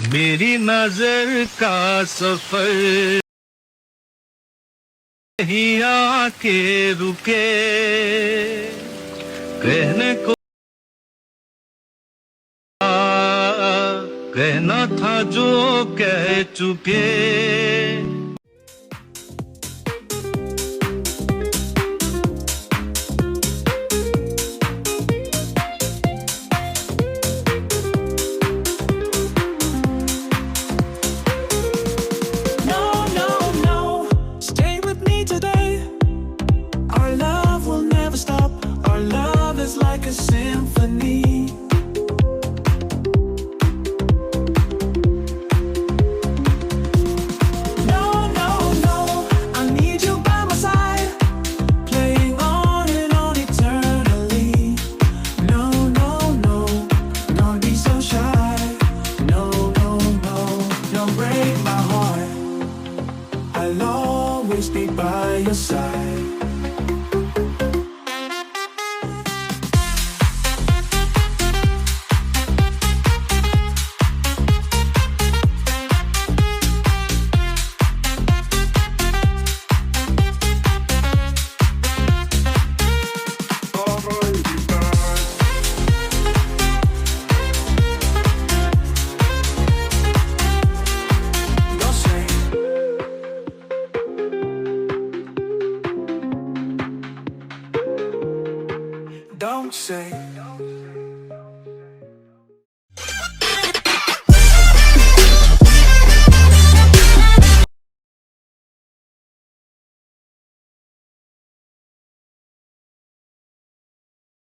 मेरी नजर का सफर ही आके रुके कहने को कहना था जो कह चुके Like a symphony. No, no, no, I need you by my side, playing on and on eternally. No, no, no, don't be so shy. No, no, no, don't break my heart. I'll always be by your side. Don't say